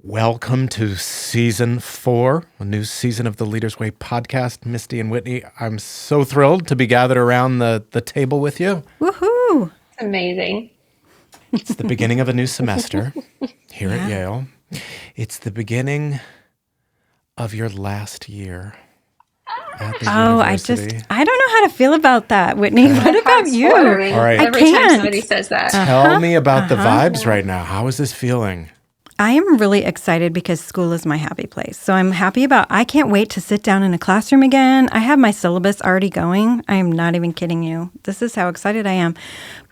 Welcome to Season 4, a new season of the Leader's Way podcast. Misty and Whitney, I'm so thrilled to be gathered around the table with you. Woohoo! It's amazing. It's the beginning of a new semester here at Yale. It's the beginning of your last year at the university. I don't know how to feel about that, Whitney. What about you? All right. Every time somebody says that. Tell me about the vibes right now. How is this feeling? I am really excited because school is my happy place. So I'm happy I can't wait to sit down in a classroom again. I have my syllabus already going. I am not even kidding you. This is how excited I am.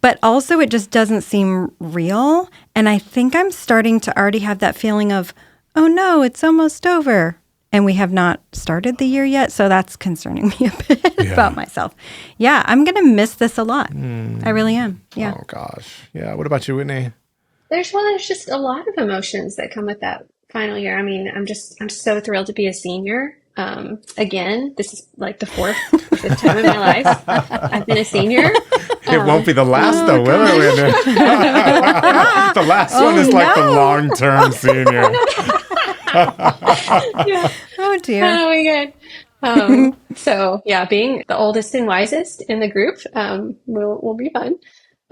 But also it just doesn't seem real. And I think I'm starting to already have that feeling of, oh no, it's almost over. And we have not started the year yet. So that's concerning me a bit about myself. Yeah, I'm going to miss this a lot. I really am. Yeah. Oh gosh. Yeah. What about you, Whitney? There's just a lot of emotions that come with that final year. I mean, I'm so thrilled to be a senior. Again, this is like the fifth time in my life I've been a senior. It won't be the last though, will it? The last one is like the long-term senior. Oh dear. Oh my God. So yeah, being the oldest and wisest in the group will be fun.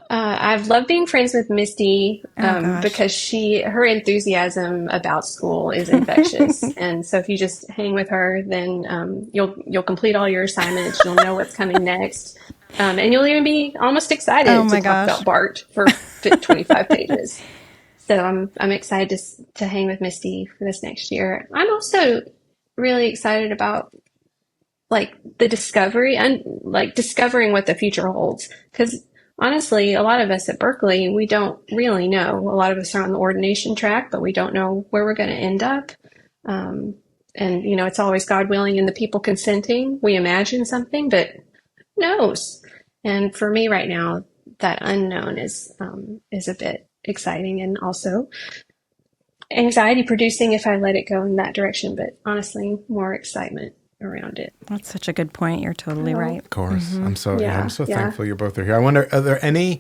I've loved being friends with Misty because her enthusiasm about school is infectious. And so if you just hang with her, then you'll complete all your assignments. You'll know what's coming next. And you'll even be almost excited to talk about Bart for 25 pages. So I'm excited to hang with Misty for this next year. I'm also really excited about like the discovery and like discovering what the future holds. Because honestly, a lot of us at Berkeley, we don't really know. A lot of us are on the ordination track, but we don't know where we're going to end up. And, it's always God willing and the people consenting. We imagine something, but who knows? And for me right now, that unknown is a bit exciting and also anxiety producing if I let it go in that direction, but honestly, more excitement around it. That's such a good point. You're totally right. Of course. I'm so thankful you both are here. I wonder, are there any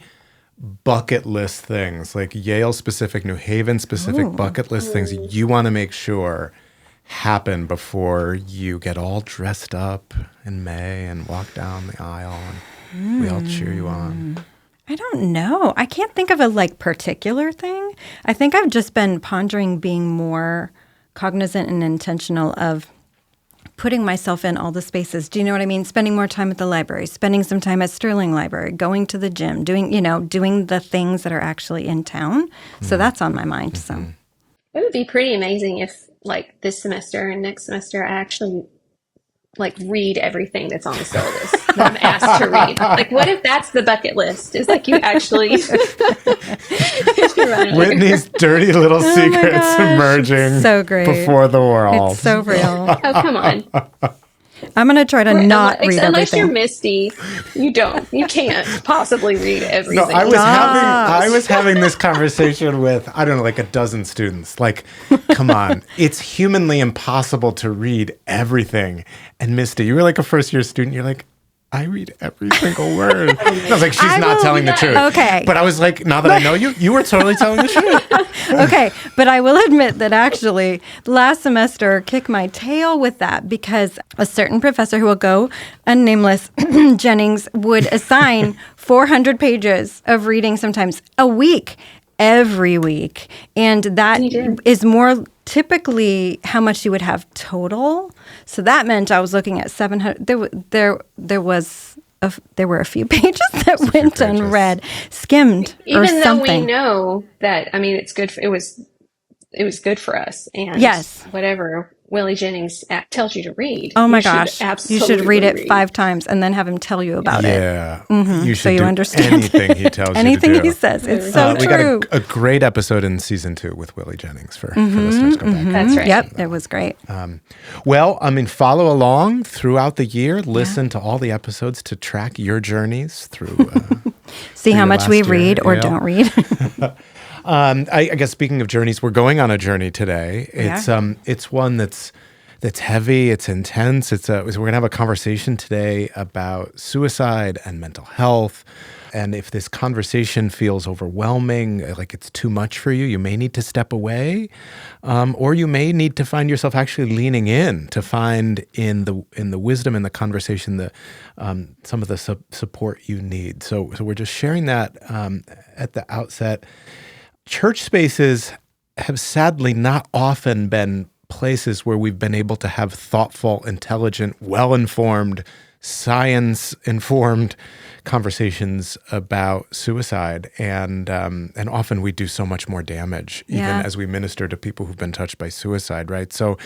bucket list things, like Yale-specific, New Haven-specific bucket list things you want to make sure happen before you get all dressed up in May and walk down the aisle and we all cheer you on? I don't know. I can't think of a particular thing. I think I've just been pondering being more cognizant and intentional of putting myself in all the spaces. Do you know what I mean? Spending more time at the library, spending some time at Sterling Library, going to the gym, doing the things that are actually in town. So that's on my mind. So it would be pretty amazing if this semester and next semester I actually read everything that's on the syllabus that I'm asked to read. What if that's the bucket list? It's you actually Whitney's dirty little secrets emerging so great. Before the world. It's so real. Oh, come on. I'm going to try to not read unless everything. You're Misty, you can't possibly read everything. No, I was having this conversation with, I don't know, a dozen students. Come on, it's humanly impossible to read everything. And Misty, you were a first-year student. You're I read every single word. I was she's not telling the truth. Okay. But I was now that I know you, you were totally telling the truth. Okay. But I will admit that actually last semester kicked my tail with that because a certain professor who will go unnameless, Jennings, would assign 400 pages of reading sometimes a week, every week. And that is more typically how much you would have total. So that meant I was looking at 700. There were a few pages that went unread, skimmed, or something. Even though we know that, it's good. It was good for us. And whatever Willie Jennings tells you to read. Oh my gosh. You should read it 5 times and then have him tell you about it. Yeah. You should do understand anything he tells anything you to do. he says. It's so true. We got a great episode in season 2 with Willie Jennings for listeners. Go back. That's right. Yep. It was great. Follow along throughout the year. Listen to all the episodes to track your journeys through. See how much we read or don't read. I guess speaking of journeys, we're going on a journey today. It's one that's heavy. It's intense. We're going to have a conversation today about suicide and mental health. And if this conversation feels overwhelming, like it's too much for you, you may need to step away, or you may need to find yourself actually leaning in to find in the wisdom in the conversation some of the support you need. So we're just sharing that at the outset. Church spaces have sadly not often been places where we've been able to have thoughtful, intelligent, well-informed, science-informed conversations about suicide, and often we do so much more damage, even as we minister to people who've been touched by suicide, right? So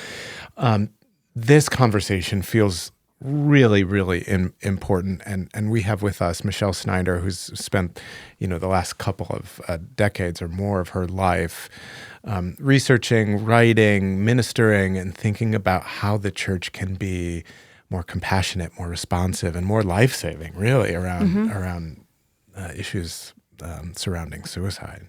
this conversation feels really, really important, and we have with us Michelle Snyder, who's spent, the last couple of decades or more of her life researching, writing, ministering, and thinking about how the church can be more compassionate, more responsive, and more life-saving, really, around issues surrounding suicide.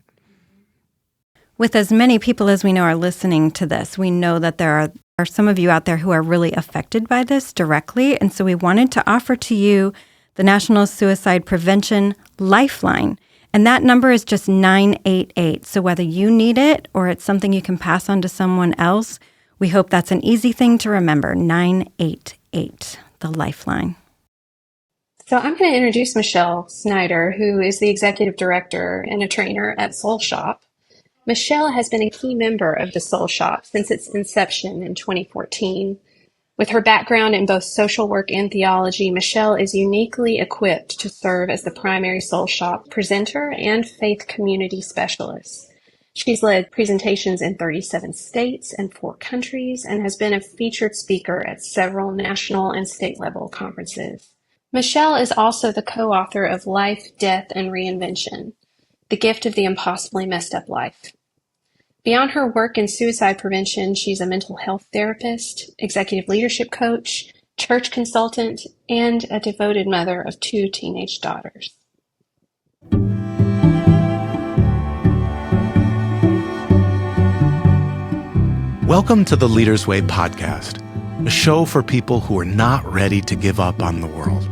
With as many people as we know are listening to this, we know that there are some of you out there who are really affected by this directly, and so we wanted to offer to you the National Suicide Prevention Lifeline. And that number is just 988. So whether you need it or it's something you can pass on to someone else, we hope that's an easy thing to remember. 988, the Lifeline. So I'm going to introduce Michelle Snyder, who is the executive director and a trainer at Soul Shop. Michelle has been a key member of the Soul Shop since its inception in 2014. With her background in both social work and theology, Michelle is uniquely equipped to serve as the primary Soul Shop presenter and faith community specialist. She's led presentations in 37 states and 4 countries and has been a featured speaker at several national and state level conferences. Michelle is also the co-author of Life, Death, and Reinvention, The Gift of the Impossibly Messed Up Life. Beyond her work in suicide prevention, she's a mental health therapist, executive leadership coach, church consultant, and a devoted mother of 2 teenage daughters. Welcome to the Leader's Way podcast, a show for people who are not ready to give up on the world.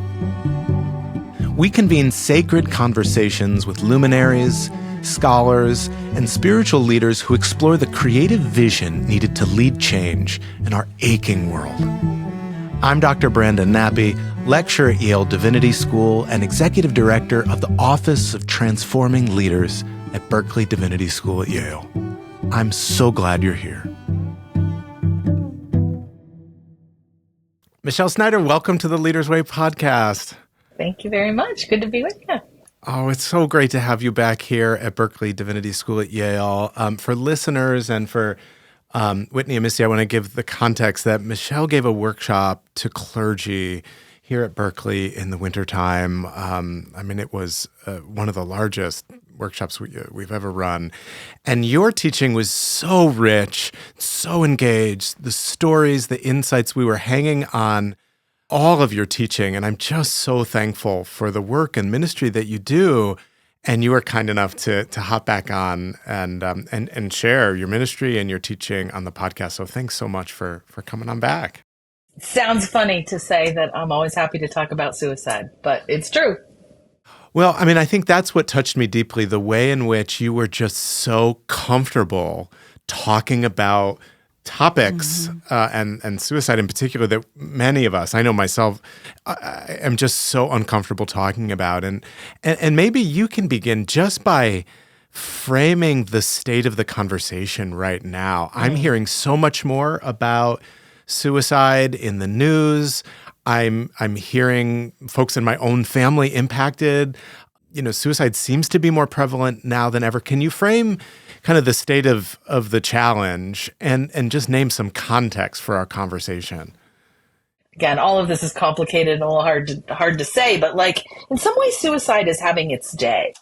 We convene sacred conversations with luminaries, scholars, and spiritual leaders who explore the creative vision needed to lead change in our aching world. I'm Dr. Brandon Nappi, lecturer at Yale Divinity School and executive director of the Office of Transforming Leaders at Berkeley Divinity School at Yale. I'm so glad you're here. Michelle Snyder, welcome to the Leader's Way podcast. Thank you very much. Good to be with you. Oh, it's so great to have you back here at Berkeley Divinity School at Yale. For listeners and for Whitney and Misty, I want to give the context that Michelle gave a workshop to clergy here at Berkeley in the wintertime. It was one of the largest workshops we've ever run. And your teaching was so rich, so engaged. The stories, the insights, we were hanging on all of your teaching, and I'm just so thankful for the work and ministry that you do. And you were kind enough to hop back on and share your ministry and your teaching on the podcast. So thanks so much for coming on back. Sounds funny to say that I'm always happy to talk about suicide, but it's true. Well, I think that's what touched me deeply, the way in which you were just so comfortable talking about topics and suicide in particular that many of us, I know myself, I am just so uncomfortable talking about. And maybe you can begin just by framing the state of the conversation right now. I'm hearing so much more about suicide in the news. I'm hearing folks in my own family impacted. Suicide seems to be more prevalent now than ever. Can you frame kind of the state of the challenge and just name some context for our conversation? Again, all of this is complicated and a little hard to say, but in some ways, suicide is having its day.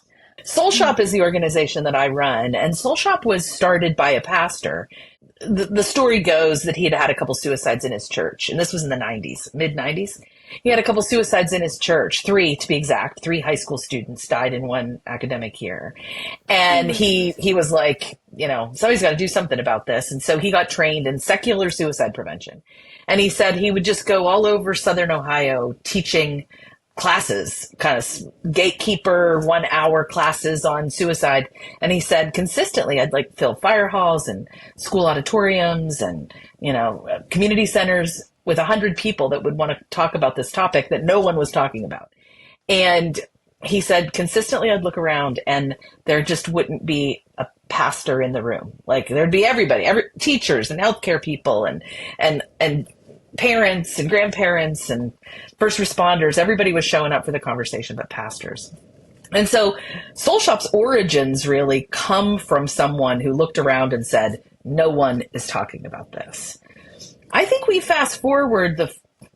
Soul Shop is the organization that I run, and Soul Shop was started by a pastor. The story goes that he had a couple suicides in his church, and this was in the 90s, mid-90s. He had a couple suicides in his church, 3 to be exact. 3 high school students died in one academic year. And he was like, somebody's got to do something about this. And so he got trained in secular suicide prevention. And he said he would just go all over Southern Ohio teaching classes, kind of gatekeeper 1 hour classes on suicide. And he said consistently, I'd like fill fire halls and school auditoriums and, community centers with 100 people that would want to talk about this topic that no one was talking about. And he said consistently I'd look around and there just wouldn't be a pastor in the room. Like there'd be everybody, teachers and healthcare people and parents and grandparents and first responders. Everybody was showing up for the conversation, but pastors. And so Soul Shop's origins really come from someone who looked around and said, no one is talking about this. I think we fast forward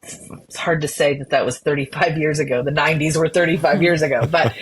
it's hard to say that was 35 years ago. The 90s were 35 years ago. But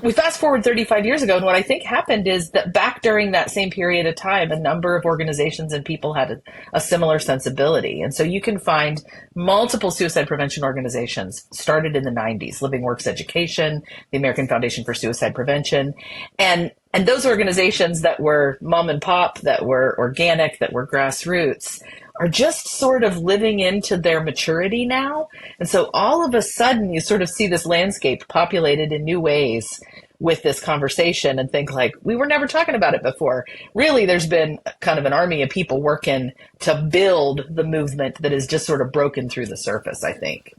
we fast forward 35 years ago. And what I think happened is that back during that same period of time, a number of organizations and people had a similar sensibility. And so you can find multiple suicide prevention organizations started in the 90s, Living Works Education, the American Foundation for Suicide Prevention. And those organizations that were mom and pop, that were organic, that were grassroots, are just sort of living into their maturity now. And so all of a sudden you sort of see this landscape populated in new ways with this conversation and think like, we were never talking about it before. Really, there's been kind of an army of people working to build the movement that is just sort of broken through the surface, I think.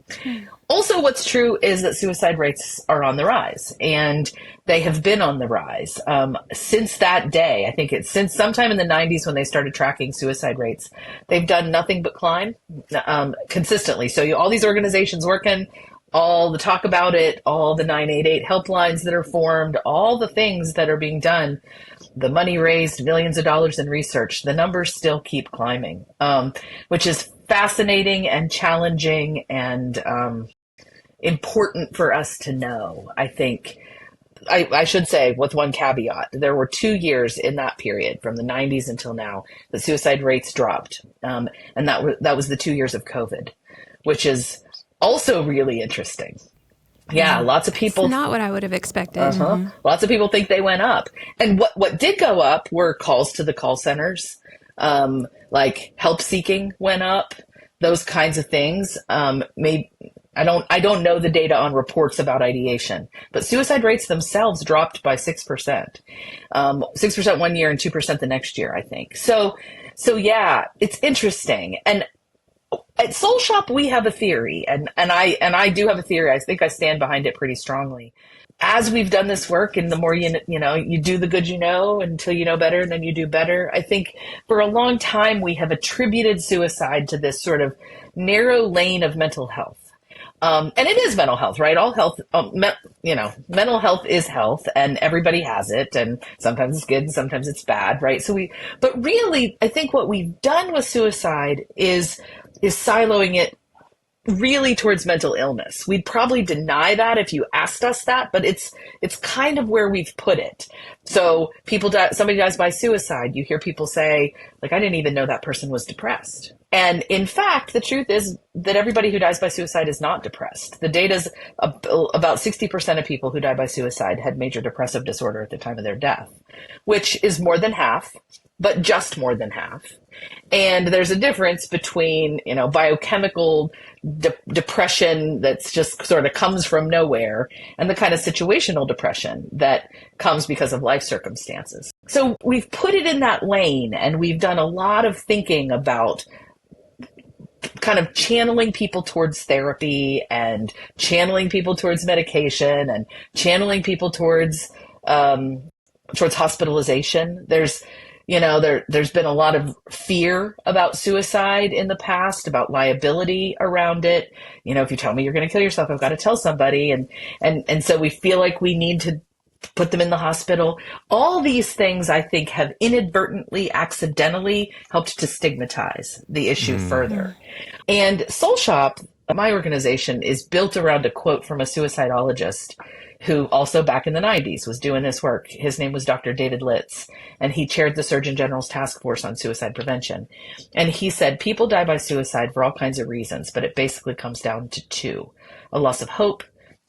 Also, what's true is that suicide rates are on the rise, and they have been on the rise since that day. I think it's since sometime in the 90s when they started tracking suicide rates. They've done nothing but climb consistently. So all these organizations working, all the talk about it, all the 988 helplines that are formed, all the things that are being done, the money raised, millions of dollars in research, the numbers still keep climbing, which is fascinating and challenging and important for us to know. I think I should say, with one caveat, there were 2 years in that period from the 90s until now that suicide rates dropped. And that was the 2 years of COVID, which is also really interesting. Yeah, lots of people. It's not what I would have expected. Mm-hmm. Lots of people think they went up. And what did go up were calls to the call centers, like help seeking went up, those kinds of things. I don't know the data on reports about ideation, but suicide rates themselves dropped by 6%. 6% 1 year and 2% the next year, I think. So yeah, it's interesting. And at Soul Shop, we have a theory, and I do have a theory. I think I stand behind it pretty strongly. As we've done this work, and the more you do the good until you know better, and then you do better. I think for a long time we have attributed suicide to this sort of narrow lane of mental health. And it is mental health, right? All health, mental health is health, and everybody has it, and sometimes it's good and sometimes it's bad, right? But really, I think what we've done with suicide is siloing it really towards mental illness. We'd probably deny that if you asked us that, but it's kind of where we've put it. So somebody dies by suicide, you hear people say, like, I didn't even know that person was depressed. And in fact, the truth is that everybody who dies by suicide is not depressed. The data's about 60% of people who die by suicide had major depressive disorder at the time of their death, which is more than half, but just more than half. And there's a difference between, biochemical depression that's just sort of comes from nowhere and the kind of situational depression that comes because of life circumstances. So we've put it in that lane, and we've done a lot of thinking about kind of channeling people towards therapy and channeling people towards medication and channeling people towards hospitalization. There's been a lot of fear about suicide in the past, about liability around it. If you tell me you're going to kill yourself, I've got to tell somebody. And so we feel like we need to put them in the hospital. All these things, I think, have inadvertently, accidentally helped to stigmatize the issue further. And Soul Shop, my organization, is built around a quote from a suicidologist who also back in the 90s was doing this work. His name was Dr. David Litz, and he chaired the Surgeon General's Task Force on Suicide Prevention. And he said, people die by suicide for all kinds of reasons, but it basically comes down to two: a loss of hope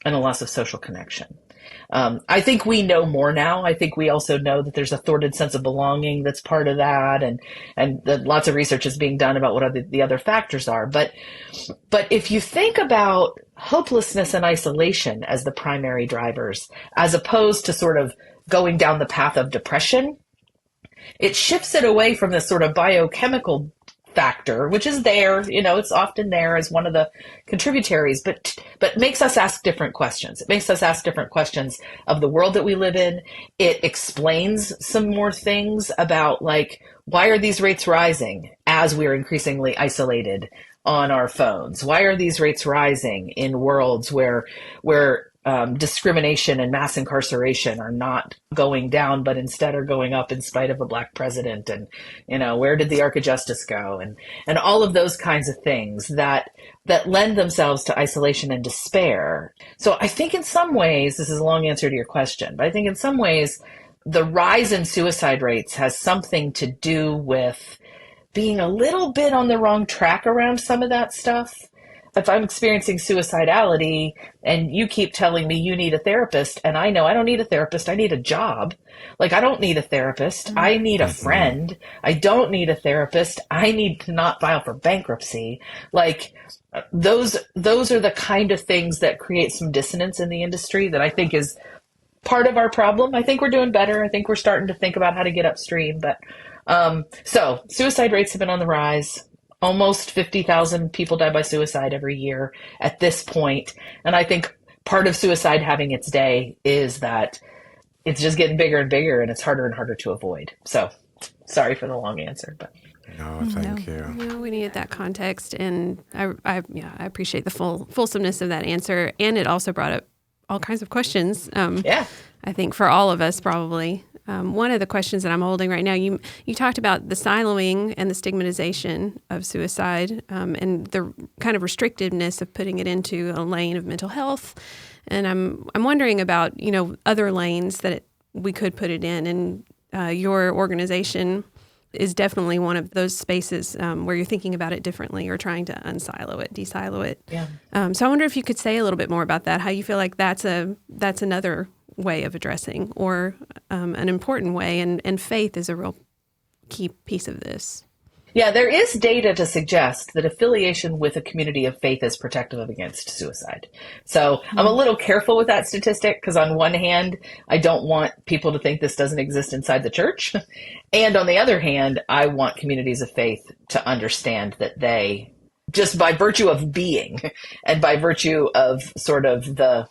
and a loss of social connection. I think we know more now. I think we also know that there's a thwarted sense of belonging that's part of that, and that lots of research is being done about what the other factors are. But if you think about hopelessness and isolation as the primary drivers, as opposed to sort of going down the path of depression, it shifts it away from this sort of biochemical factor, which is there, it's often there as one of the contributaries, but makes us ask different questions. It makes us ask different questions of the world that we live in. It explains some more things about, like, why are these rates rising as we're increasingly isolated on our phones? Why are these rates rising in worlds where discrimination and mass incarceration are not going down, but instead are going up in spite of a Black president? And, where did the arc of justice go? And all of those kinds of things that lend themselves to isolation and despair. So I think in some ways, this is a long answer to your question, but I think in some ways, the rise in suicide rates has something to do with being a little bit on the wrong track around some of that stuff. If I'm experiencing suicidality and you keep telling me you need a therapist, and I know I don't need a therapist, I need a job. Like, I don't need a therapist. I need a friend. I don't need a therapist. I need to not file for bankruptcy. Like, those are the kind of things that create some dissonance in the industry that I think is part of our problem. I think we're doing better. I think we're starting to think about how to get upstream. But so suicide rates have been on the rise. Almost 50,000 people die by suicide every year at this point. And I think part of suicide having its day is that it's just getting bigger and bigger, and it's harder and harder to avoid. So sorry for the long answer, but. No, thank you. No, we needed that context, and I appreciate the fulsomeness of that answer. And it also brought up all kinds of questions. I think for all of us, probably. One of the questions that I'm holding right now, you talked about the siloing and the stigmatization of suicide, and the kind of restrictiveness of putting it into a lane of mental health. And I'm wondering about, other lanes that we could put it in. And your organization is definitely one of those spaces where you're thinking about it differently or trying to unsilo it, desilo it. Yeah. So I wonder if you could say a little bit more about that, how you feel like that's another way of addressing, or an important way, and faith is a real key piece of this. Yeah, there is data to suggest that affiliation with a community of faith is protective against suicide. So I'm a little careful with that statistic, because on one hand, I don't want people to think this doesn't exist inside the church. And on the other hand, I want communities of faith to understand that they, just by virtue of being and by virtue of sort of the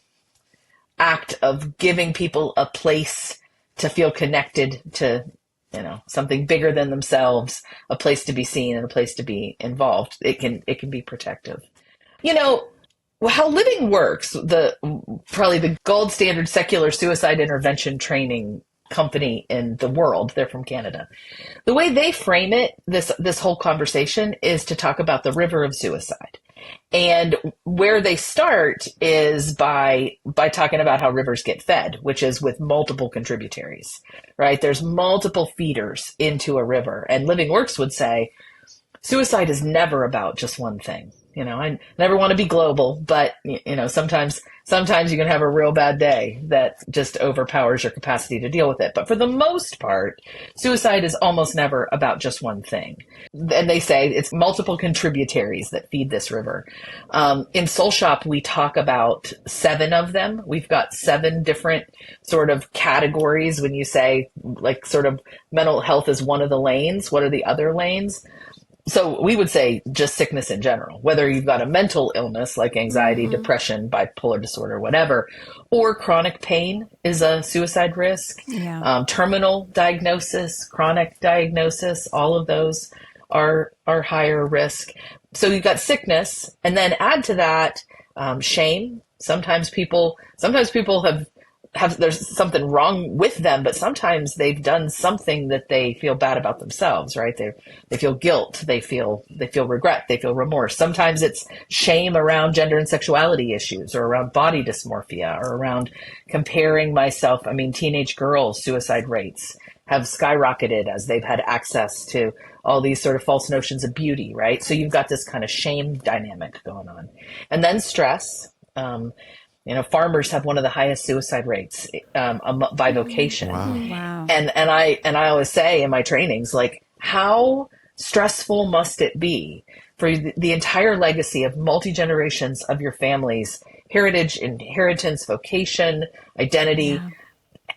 act of giving people a place to feel connected to, something bigger than themselves, a place to be seen and a place to be involved, it can be protective. How Living works, probably the gold standard secular suicide intervention training company in the world. They're from Canada. The way they frame it, this whole conversation, is to talk about the river of suicide. And where they start is by talking about how rivers get fed, which is with multiple contributaries, right? There's multiple feeders into a river. And Living Works would say, suicide is never about just one thing. I never want to be global, but, sometimes you can have a real bad day that just overpowers your capacity to deal with it. But for the most part, suicide is almost never about just one thing. And they say it's multiple contributaries that feed this river. In Soul Shop, we talk about 7 of them. We've got 7 different sort of categories. When you say, like, sort of mental health is one of the lanes, what are the other lanes? So we would say just sickness in general, whether you've got a mental illness like anxiety, depression, bipolar disorder, whatever, or chronic pain is a suicide risk. Yeah. Terminal diagnosis, chronic diagnosis, all of those are higher risk. So you've got sickness, and then add to that shame. Sometimes people have there's something wrong with them, but sometimes they've done something that they feel bad about themselves, right? They feel guilt, they feel regret, they feel remorse. Sometimes it's shame around gender and sexuality issues, or around body dysmorphia, or around comparing myself. I mean, teenage girls' suicide rates have skyrocketed as they've had access to all these sort of false notions of beauty, right? So you've got this kind of shame dynamic going on. And then stress. Farmers have one of the highest suicide rates by vocation. Wow. And I always say in my trainings, like, how stressful must it be for the entire legacy of multi-generations of your family's heritage, inheritance, vocation, identity,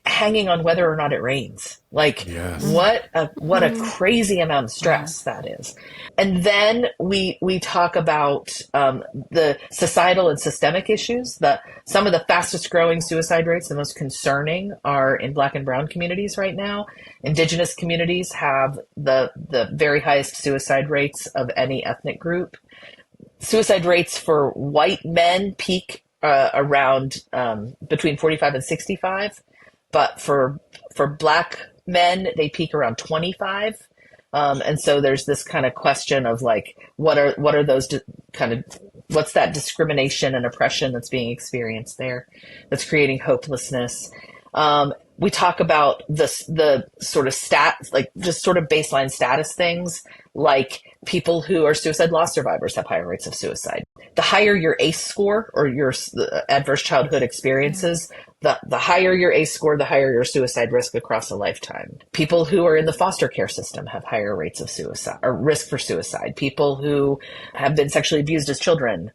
hanging on whether or not it rains. Like, what a crazy amount of stress that is. And then we talk about the societal and systemic issues. Some of the fastest growing suicide rates, the most concerning, are in Black and Brown communities right now. Indigenous communities have the very highest suicide rates of any ethnic group. Suicide rates for white men peak around between 45 and 65. But for Black men, they peak around 25. And so there's this kind of question of like, what are those what's that discrimination and oppression that's being experienced there that's creating hopelessness? We talk about the sort of stats, like just sort of baseline status things, like people who are suicide loss survivors have higher rates of suicide. The higher your ACE score or your adverse childhood experiences, the higher your ACE score, the higher your suicide risk across a lifetime. People who are in the foster care system have higher rates of suicide or risk for suicide. People who have been sexually abused as children,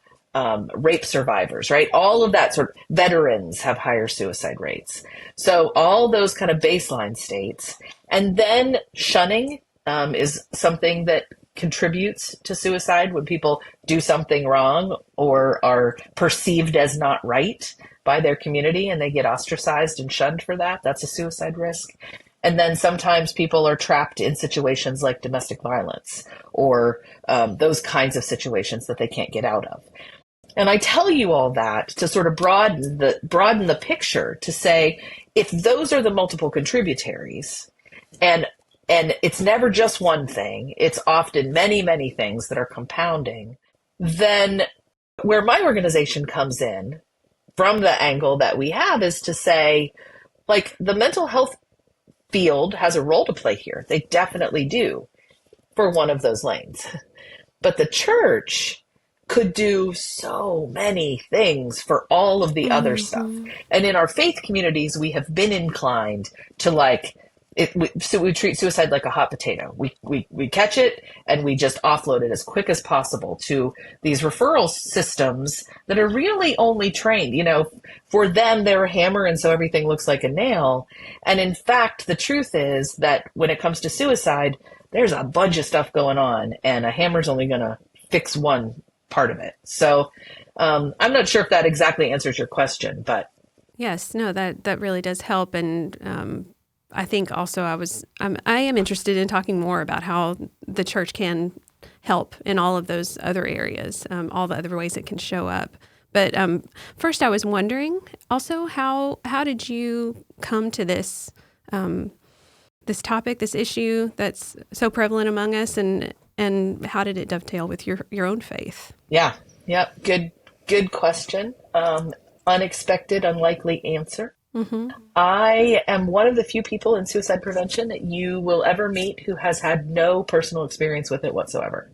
rape survivors, right? All of that sort of veterans have higher suicide rates. So all those kind of baseline states. And then shunning is something that contributes to suicide when people do something wrong or are perceived as not right by their community and they get ostracized and shunned for that. That's a suicide risk. And then sometimes people are trapped in situations like domestic violence or those kinds of situations that they can't get out of. And I tell you all that to sort of broaden the picture to say, if those are the multiple contributaries, and it's never just one thing, it's often many, many things that are compounding, then where my organization comes in from the angle that we have is to say, like, the mental health field has a role to play here. They definitely do for one of those lanes. But the church could do so many things for all of the other stuff. And in our faith communities, we have been inclined to we treat suicide like a hot potato. We catch it and we just offload it as quick as possible to these referral systems that are really only trained. For them, they're a hammer, and so everything looks like a nail. And in fact, the truth is that when it comes to suicide, there's a bunch of stuff going on, and a hammer's only going to fix one part of it. So I'm not sure if that exactly answers your question, but yes, no, that really does help. And I think also I am interested in talking more about how the church can help in all of those other areas, all the other ways it can show up. But first, I was wondering also how did you come to this this topic, this issue that's so prevalent among us, and how did it dovetail with your own faith? Yeah. Good question. Unexpected, unlikely answer. Mm-hmm. I am one of the few people in suicide prevention that you will ever meet who has had no personal experience with it whatsoever.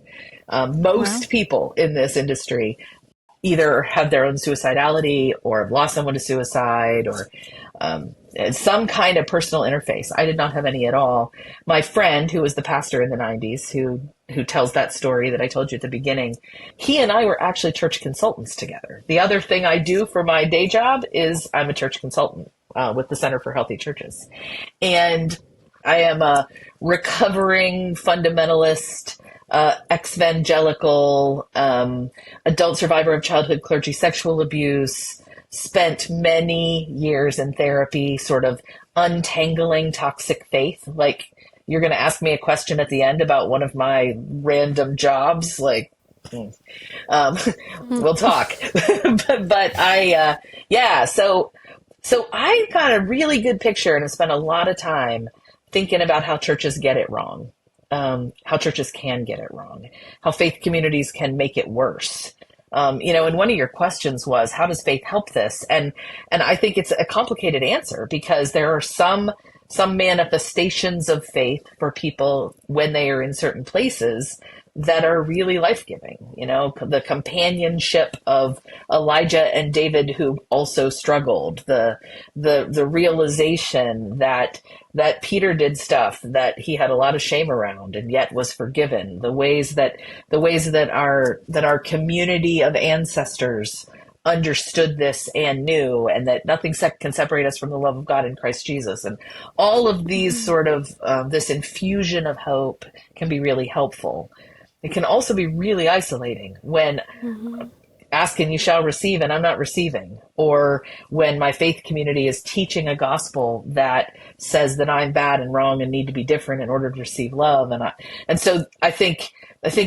Most people in this industry either have their own suicidality or have lost someone to suicide or some kind of personal interface. I did not have any at all. My friend, who was the pastor in the 90s, who tells that story that I told you at the beginning, he and I were actually church consultants together. The other thing I do for my day job is I'm a church consultant with the Center for Healthy Churches. And I am a recovering fundamentalist, ex-evangelical, adult survivor of childhood clergy sexual abuse, spent many years in therapy, sort of untangling toxic faith. Like, you're going to ask me a question at the end about one of my random jobs, like, we'll talk. but so I got a really good picture and have spent a lot of time thinking about how churches get it wrong, how churches can get it wrong, how faith communities can make it worse. And one of your questions was, how does faith help this? And I think it's a complicated answer because there are some manifestations of faith for people when they are in certain places that are really life-giving. You know, the companionship of Elijah and David, who also struggled, the realization that Peter did stuff that he had a lot of shame around and yet was forgiven, the ways that our community of ancestors understood this and knew, and that nothing can separate us from the love of God in Christ Jesus. And all of these sort of this infusion of hope can be really helpful. It can also be really isolating when ask and you shall receive and I'm not receiving, or when my faith community is teaching a gospel that says that I'm bad and wrong and need to be different in order to receive love. And so I think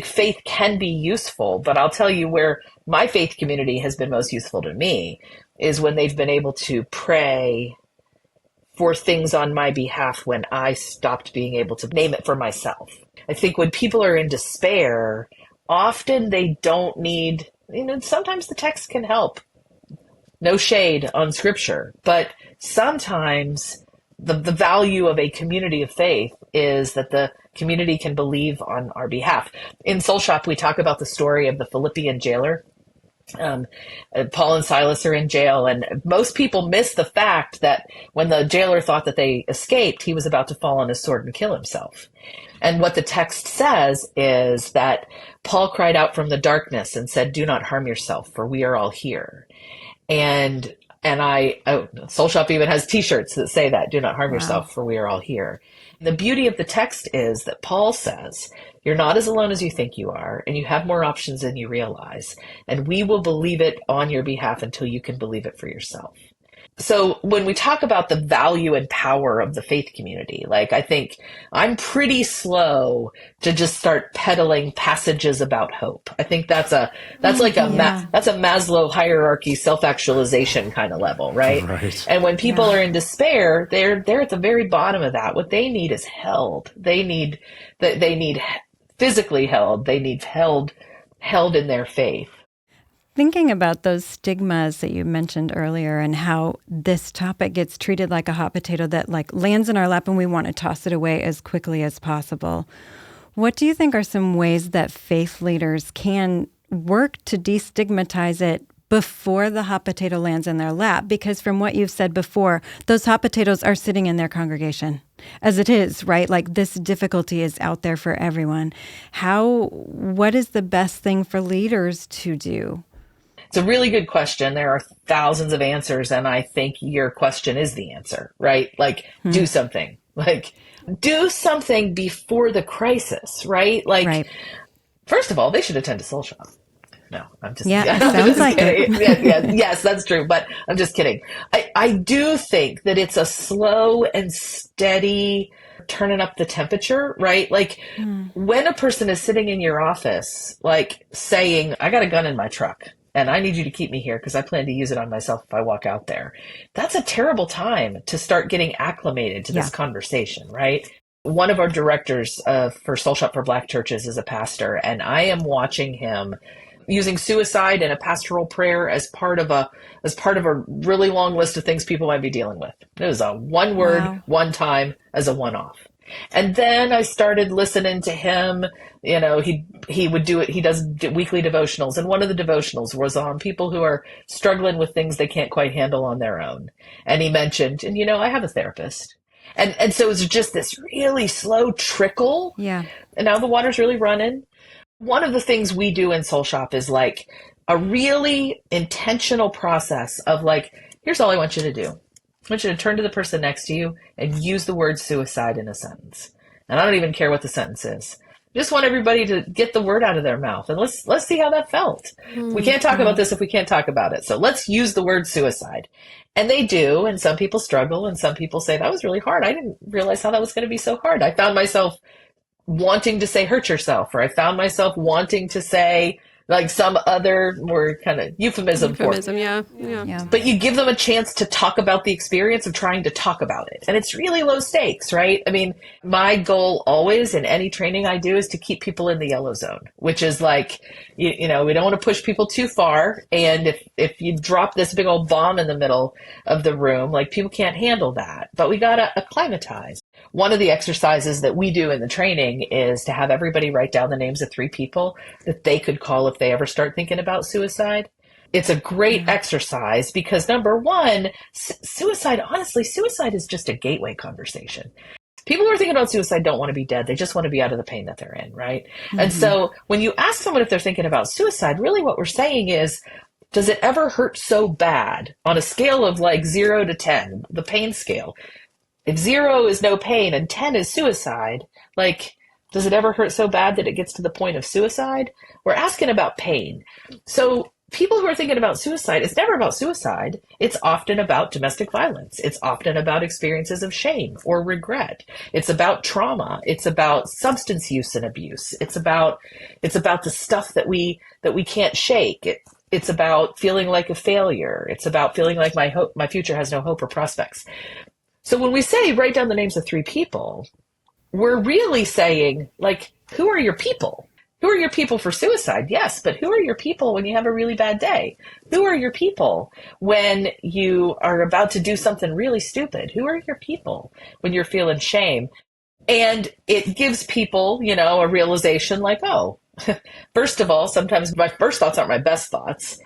faith can be useful, but I'll tell you where my faith community has been most useful to me is when they've been able to pray for things on my behalf when I stopped being able to name it for myself. I think when people are in despair, often they don't need, sometimes the text can help. No shade on scripture, but sometimes the value of a community of faith is that the community can believe on our behalf. In Soul Shop, we talk about the story of the Philippian jailer. Paul and Silas are in jail, and most people miss the fact that when the jailer thought that they escaped, he was about to fall on his sword and kill himself. And what the text says is that Paul cried out from the darkness and said, "Do not harm yourself, for we are all here." And Soul Shop even has t-shirts that say that, "Do not harm yourself, for we are all here." And the beauty of the text is that Paul says, you're not as alone as you think you are, and you have more options than you realize. And we will believe it on your behalf until you can believe it for yourself. So when we talk about the value and power of the faith community, I think I'm pretty slow to just start peddling passages about hope. I think that's a Maslow hierarchy, self-actualization kind of level, right? Right. And when people are in despair, they're at the very bottom of that. What they need is held. They need physically held. They need held in their faith. Thinking about those stigmas that you mentioned earlier and how this topic gets treated like a hot potato that lands in our lap and we want to toss it away as quickly as possible. What do you think are some ways that faith leaders can work to destigmatize it before the hot potato lands in their lap? Because from what you've said before, those hot potatoes are sitting in their congregation as it is, right? This difficulty is out there for everyone. What is the best thing for leaders to do? It's a really good question. There are thousands of answers, and I think your question is the answer, right? Do something. Do something before the crisis, right? Right. First of all, they should attend a Soul Shop. No, I'm just kidding. Sounds like it. Yes, that's true, but I'm just kidding. I do think that it's a slow and steady turning up the temperature, right? When a person is sitting in your office, saying, "I got a gun in my truck, and I need you to keep me here because I plan to use it on myself if I walk out there." That's a terrible time to start getting acclimated to this conversation, right? One of our directors for Soul Shop for Black churches is a pastor, and I am watching him using suicide and a pastoral prayer as part of a really long list of things people might be dealing with. It was a one word, one time as a one-off. And then I started listening to him. He would do it. He does weekly devotionals. And one of the devotionals was on people who are struggling with things they can't quite handle on their own. And he mentioned, I have a therapist. And so it was just this really slow trickle. Yeah. And now the water's really running. One of the things we do in Soul Shop is a really intentional process of here's all I want you to do. I want you to turn to the person next to you and use the word suicide in a sentence. And I don't even care what the sentence is. I just want everybody to get the word out of their mouth. And let's see how that felt. We can't talk about this if we can't talk about it. So let's use the word suicide. And they do. And some people struggle. And some people say, that was really hard. I didn't realize how that was going to be so hard. I found myself wanting to say hurt yourself, or I found myself wanting to say some other more kind of euphemism for it. Yeah. But you give them a chance to talk about the experience of trying to talk about it. And it's really low stakes, right? I mean, my goal always in any training I do is to keep people in the yellow zone, which is we don't want to push people too far. And if you drop this big old bomb in the middle of the room, people can't handle that. But we got to acclimatize. One of the exercises that we do in the training is to have everybody write down the names of 3 people that they could call if they ever start thinking about suicide. It's a great exercise because, number one, suicide is just a gateway conversation. People who are thinking about suicide don't want to be dead. They just want to be out of the pain that they're in, right? Mm-hmm. And so when you ask someone if they're thinking about suicide, really what we're saying is, does it ever hurt so bad on a scale of like 0 to 10, the pain scale? If 0 is no pain and 10 is suicide, like, does it ever hurt so bad that it gets to the point of suicide? We're asking about pain. So people who are thinking about suicide, it's never about suicide. It's often about domestic violence. It's often about experiences of shame or regret. It's about trauma. It's about substance use and abuse. It's about the stuff that we can't shake. It's about feeling like a failure. It's about feeling like my future has no hope or prospects. So when we say write down the names of 3 people, we're really saying, like, who are your people? Who are your people for suicide? Yes, but who are your people when you have a really bad day? Who are your people when you are about to do something really stupid? Who are your people when you're feeling shame? And it gives people, a realization like, oh, first of all, sometimes my first thoughts aren't my best thoughts.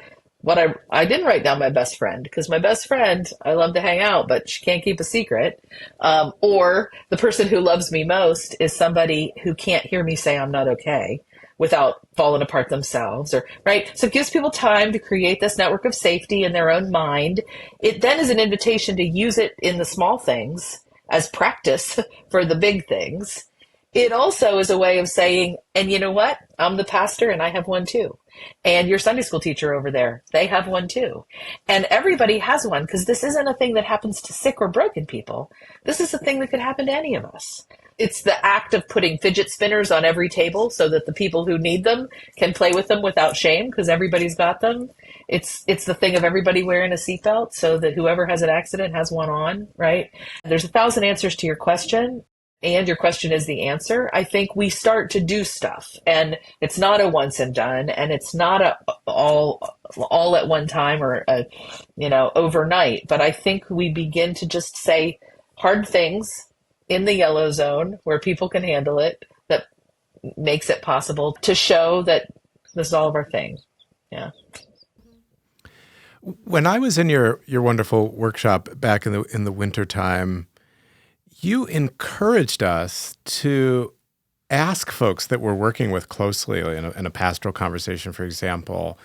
I didn't write down my best friend because my best friend, I love to hang out, but she can't keep a secret. Or the person who loves me most is somebody who can't hear me say I'm not okay without falling apart themselves, right? So it gives people time to create this network of safety in their own mind. It then is an invitation to use it in the small things as practice for the big things. It also is a way of saying, and you know what? I'm the pastor and I have one too. And your Sunday school teacher over there, they have one too. And everybody has one because this isn't a thing that happens to sick or broken people. This is a thing that could happen to any of us. It's the act of putting fidget spinners on every table so that the people who need them can play with them without shame because everybody's got them. It's the thing of everybody wearing a seatbelt so that whoever has an accident has one on, right? There's 1,000 answers to your question. And your question is the answer. I think we start to do stuff and it's not a once and done and it's not all at one time or, overnight. But I think we begin to just say hard things in the yellow zone where people can handle it. That makes it possible to show that this is all of our thing. Yeah. When I was in your wonderful workshop back in the wintertime, you encouraged us to ask folks that we're working with closely in a pastoral conversation, for example,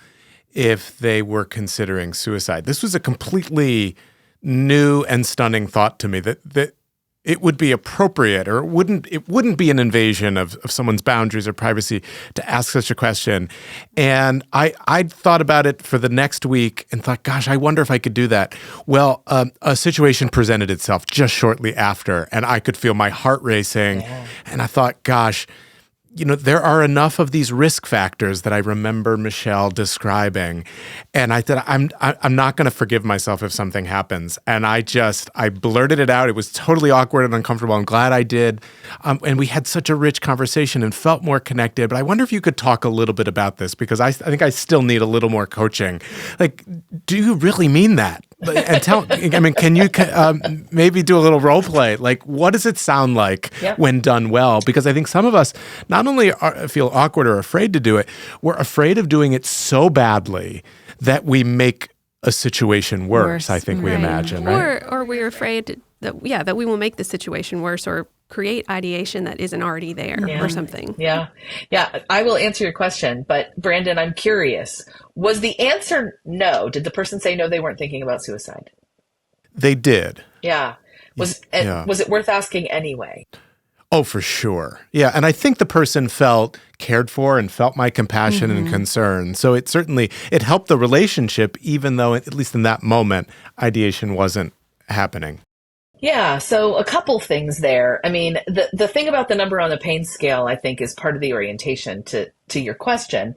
if they were considering suicide. This was a completely new and stunning thought to me that it would be appropriate, or it wouldn't be an invasion of someone's boundaries or privacy to ask such a question. And I thought about it for the next week and thought, gosh, I wonder if I could do that. Well, a situation presented itself just shortly after, and I could feel my heart racing. Yeah. And I thought, gosh, there are enough of these risk factors that I remember Michelle describing. And I thought, I'm not going to forgive myself if something happens. And I blurted it out. It was totally awkward and uncomfortable. I'm glad I did. And we had such a rich conversation and felt more connected. But I wonder if you could talk a little bit about this, because I think I still need a little more coaching. Like, do you really mean that? And can you maybe do a little role play? Like, what does it sound like when done well? Because I think some of us not only feel awkward or afraid to do it, we're afraid of doing it so badly that we make a situation worse. I think we imagine, right? Or we're afraid that we will make the situation worse or create ideation that isn't already there or something. Yeah. I will answer your question, but Brandon, I'm curious. Was the answer no? Did the person say no, they weren't thinking about suicide? They did. Yeah. Was it worth asking anyway? Oh, for sure. Yeah. And I think the person felt cared for and felt my compassion and concern. So it helped the relationship, even though, at least in that moment, ideation wasn't happening. Yeah, so a couple things there. I mean, the thing about the number on the pain scale, I think, is part of the orientation to your question.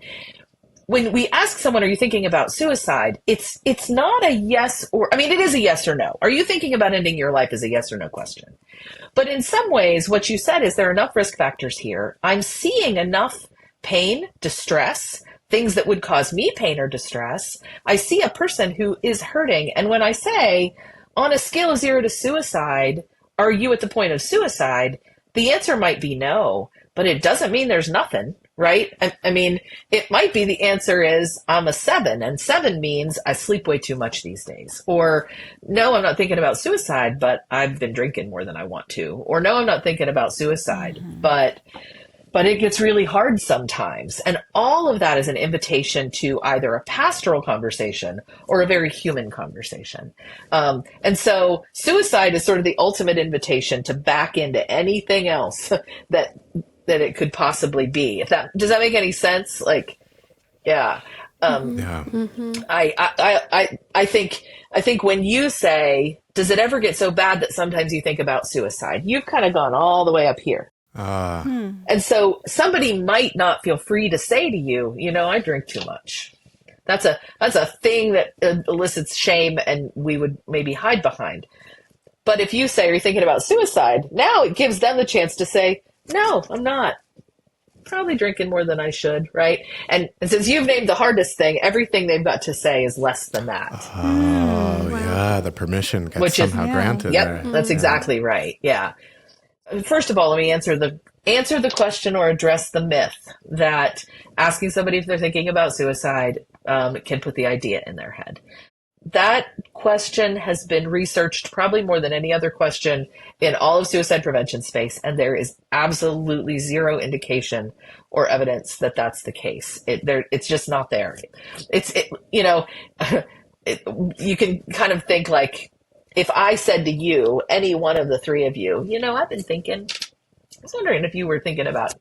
When we ask someone, are you thinking about suicide? It's not a yes or, it is a yes or no. Are you thinking about ending your life is a yes or no question. But in some ways, what you said is there are enough risk factors here. I'm seeing enough pain, distress, things that would cause me pain or distress. I see a person who is hurting. And when I say, on a scale of 0 to suicide, are you at the point of suicide? The answer might be no, but it doesn't mean there's nothing, right? I mean, it might be the answer is I'm a 7, and 7 means I sleep way too much these days. Or no, I'm not thinking about suicide, but I've been drinking more than I want to. Or no, I'm not thinking about suicide, but it gets really hard sometimes. And all of that is an invitation to either a pastoral conversation or a very human conversation. And so suicide is sort of the ultimate invitation to back into anything else that it could possibly be. Does that make any sense? Like, yeah. I think when you say, does it ever get so bad that sometimes you think about suicide? You've kind of gone all the way up here. And so somebody might not feel free to say to you, I drink too much. That's a thing that elicits shame and we would maybe hide behind. But if you say, are you thinking about suicide? Now it gives them the chance to say, no, I'm not. Probably drinking more than I should, right? And since you've named the hardest thing, everything they've got to say is less than that. Yeah, the permission gets somehow granted. Yep, that's exactly right. Yeah. First of all, let me answer the question or address the myth that asking somebody if they're thinking about suicide can put the idea in their head. That question has been researched probably more than any other question in all of suicide prevention space, and there is absolutely zero indication or evidence that that's the case. It's just not there. You can kind of think like, if I said to you, any one of the three of you, I've been thinking, I was wondering if you were thinking about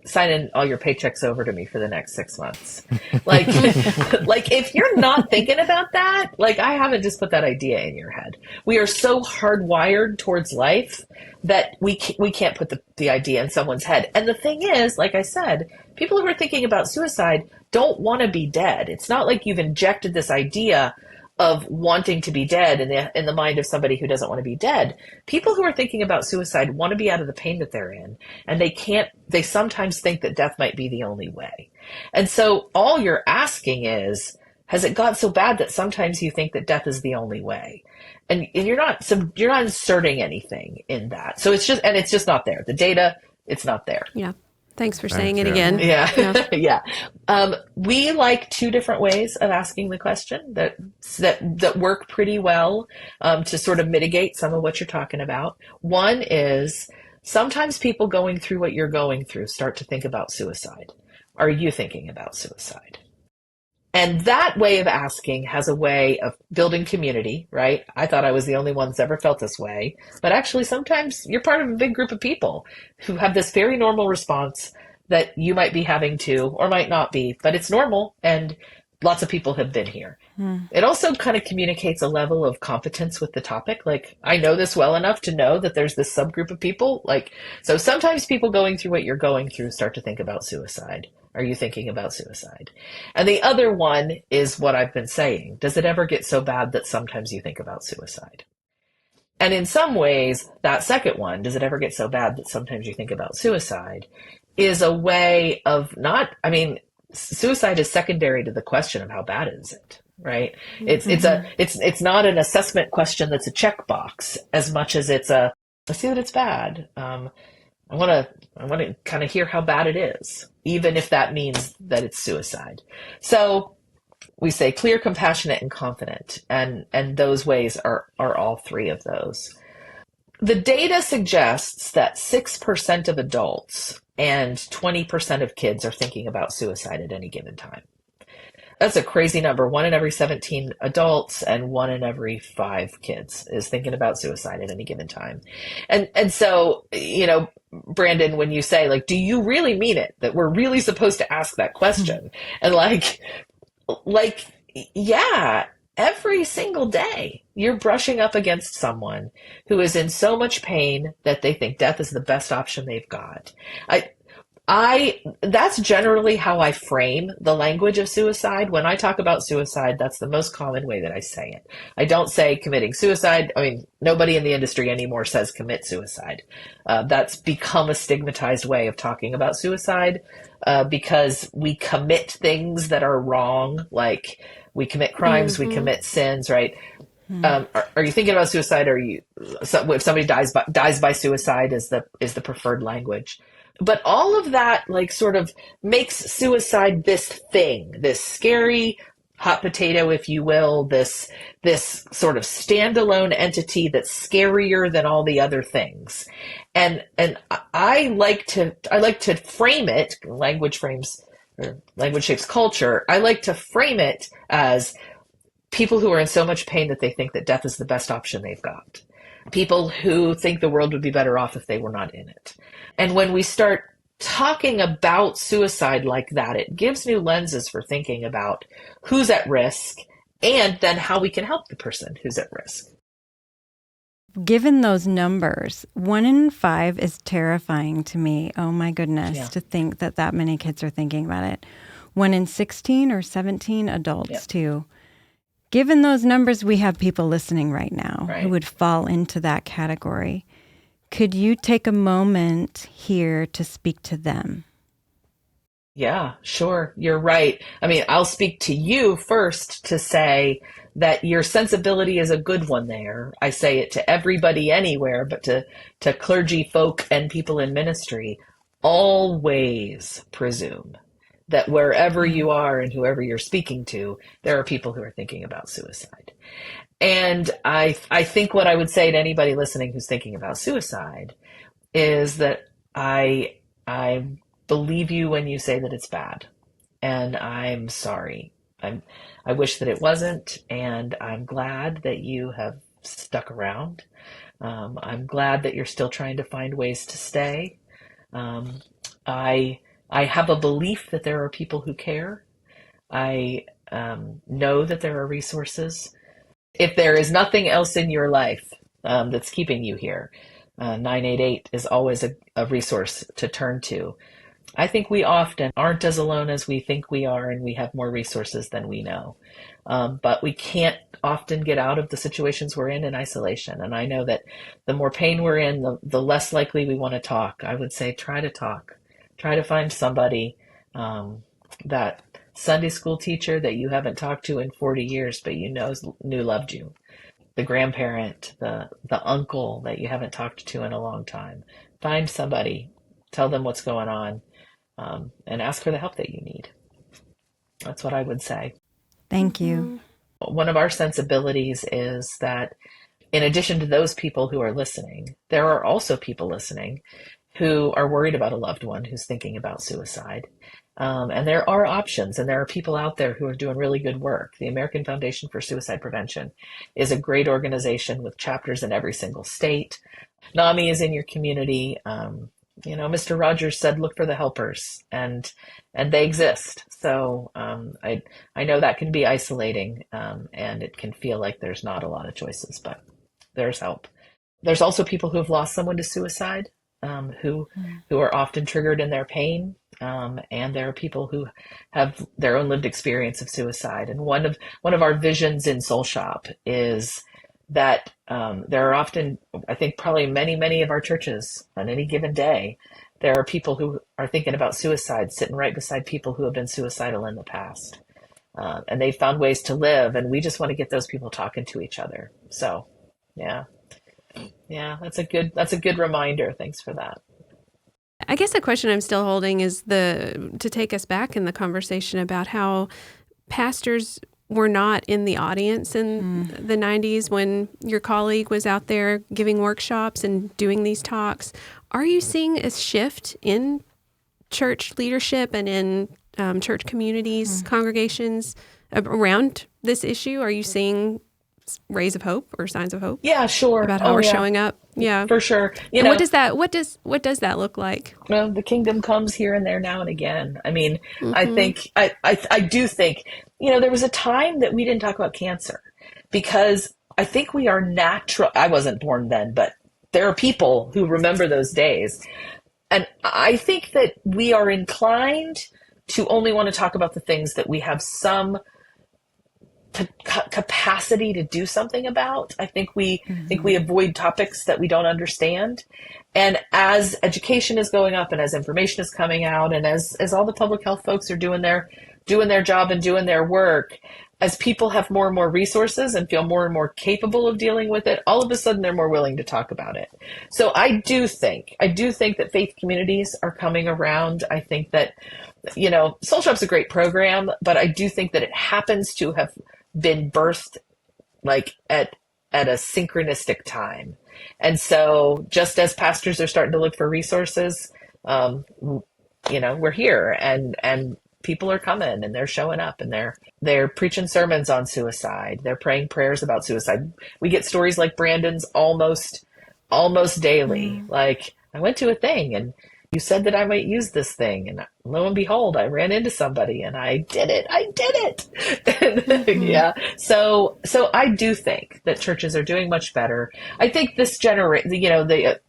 signing all your paychecks over to me for the next 6 months. Like if you're not thinking about that, like I haven't just put that idea in your head. We are so hardwired towards life that we can't put the idea in someone's head. And the thing is, like I said, people who are thinking about suicide don't want to be dead. It's not like you've injected this idea of wanting to be dead in the mind of somebody who doesn't want to be dead. People who are thinking about suicide want to be out of the pain that they're in, and they sometimes think that death might be the only way. And so all you're asking is, has it got so bad that sometimes you think that death is the only way? And you're not inserting anything in that. So it's just not there. The data, it's not there. Yeah. Thanks for saying it again. Yeah. Yeah. We like 2 different ways of asking the question that work pretty well to sort of mitigate some of what you're talking about. One is sometimes people going through what you're going through start to think about suicide. Are you thinking about suicide? And that way of asking has a way of building community, right? I thought I was the only one that's ever felt this way. But actually, sometimes you're part of a big group of people who have this very normal response that you might be having too, or might not be, but it's normal. And lots of people have been here. It also kind of communicates a level of competence with the topic. Like, I know this well enough to know that there's this subgroup of people. So sometimes people going through what you're going through start to think about suicide. Are you thinking about suicide? And the other one is what I've been saying. Does it ever get so bad that sometimes you think about suicide? And in some ways, that second one, does it ever get so bad that sometimes you think about suicide, is a way of suicide is secondary to the question of how bad is it, right? It's not an assessment question that's a checkbox as much as it's I see that it's bad. I want to kind of hear how bad it is, even if that means that it's suicide. So we say clear, compassionate, and confident. And those ways are all 3 of those. The data suggests that 6% of adults and 20% of kids are thinking about suicide at any given time. That's a crazy number. 1 in every 17 adults and 1 in every 5 kids is thinking about suicide at any given time. And so, Brandon, when you say, like, do you really mean it, that we're really supposed to ask that question? And yeah, every single day you're brushing up against someone who is in so much pain that they think death is the best option they've got. That's generally how I frame the language of suicide. When I talk about suicide, that's the most common way that I say it. I don't say committing suicide. I mean, nobody in the industry anymore says commit suicide. That's become a stigmatized way of talking about suicide because we commit things that are wrong. Like we commit crimes, we commit sins, right? Are you thinking about suicide? Or if somebody dies by suicide is the preferred language. But all of that like sort of makes suicide this thing, this scary hot potato, if you will, this sort of standalone entity that's scarier than all the other things. And I like to frame it, language shapes culture. I like to frame it as people who are in so much pain that they think that death is the best option they've got. People who think the world would be better off if they were not in it. And when we start talking about suicide like that, it gives new lenses for thinking about who's at risk and then how we can help the person who's at risk. Given those numbers, 1 in 5 is terrifying to me. Oh my goodness, to think that many kids are thinking about it. 1 in 16 or 17 adults too. Given those numbers, we have people listening right now who would fall into that category. Could you take a moment here to speak to them? Yeah, sure. You're right. I mean, I'll speak to you first to say that your sensibility is a good one there. I say it to everybody anywhere, but to clergy folk and people in ministry, always presume that wherever you are and whoever you're speaking to, there are people who are thinking about suicide. And I think what I would say to anybody listening who's thinking about suicide is that I believe you when you say that it's bad. And I'm sorry. I wish that it wasn't. And I'm glad that you have stuck around. I'm glad that you're still trying to find ways to stay. I have a belief that there are people who care. I know that there are resources. If there is nothing else in your life that's keeping you here, 988 is always a resource to turn to. I think we often aren't as alone as we think we are, and we have more resources than we know. But we can't often get out of the situations we're in isolation. And I know that the more pain we're in, the less likely we want to talk. I would say try to talk. Try to find somebody, that Sunday school teacher that you haven't talked to in 40 years, but you knew loved you. The grandparent, the uncle that you haven't talked to in a long time. Find somebody, tell them what's going on, and ask for the help that you need. That's what I would say. Thank you. One of our sensibilities is that in addition to those people who are listening, there are also people listening who are worried about a loved one who's thinking about suicide. And there are options, and there are people out there who are doing really good work. The American Foundation for Suicide Prevention is a great organization with chapters in every single state. NAMI is in your community. Mr. Rogers said, look for the helpers, and they exist. So I know that can be isolating, and it can feel like there's not a lot of choices, but there's help. There's also people who have lost someone to suicide. Who are often triggered in their pain, and there are people who have their own lived experience of suicide. And one of our visions in Soul Shop is that there are often, I think probably many of our churches on any given day, there are people who are thinking about suicide sitting right beside people who have been suicidal in the past, and they've found ways to live. And we just want to get those people talking to each other. So, yeah. Yeah, that's a good reminder. Thanks for that. I guess the question I'm still holding is to take us back in the conversation about how pastors were not in the audience in the 90s when your colleague was out there giving workshops and doing these talks. Are you seeing a shift in church leadership and in church communities, congregations around this issue? Are you seeing rays of hope or signs of hope? Yeah, sure. About how we're showing up. Yeah, for sure. What does that look like? Well, the kingdom comes here and there now and again. I mean, I do think, there was a time that we didn't talk about cancer because I think we are natural. I wasn't born then, but there are people who remember those days. And I think that we are inclined to only want to talk about the things that we have some capacity to do something about. I think we avoid topics that we don't understand. And as education is going up and as information is coming out and as all the public health folks are doing their job and doing their work, as people have more and more resources and feel more and more capable of dealing with it, all of a sudden they're more willing to talk about it. So I do think that faith communities are coming around. I think that, Soul Shop's a great program, but I do think that it happens to have been birthed like at a synchronistic time. And so just as pastors are starting to look for resources, we're here and people are coming and they're showing up and they're preaching sermons on suicide. They're praying prayers about suicide. We get stories like Brandon's almost daily. Like, I went to a thing and you said that I might use this thing, and lo and behold, I ran into somebody and I did it. Yeah. So I do think that churches are doing much better. I think this the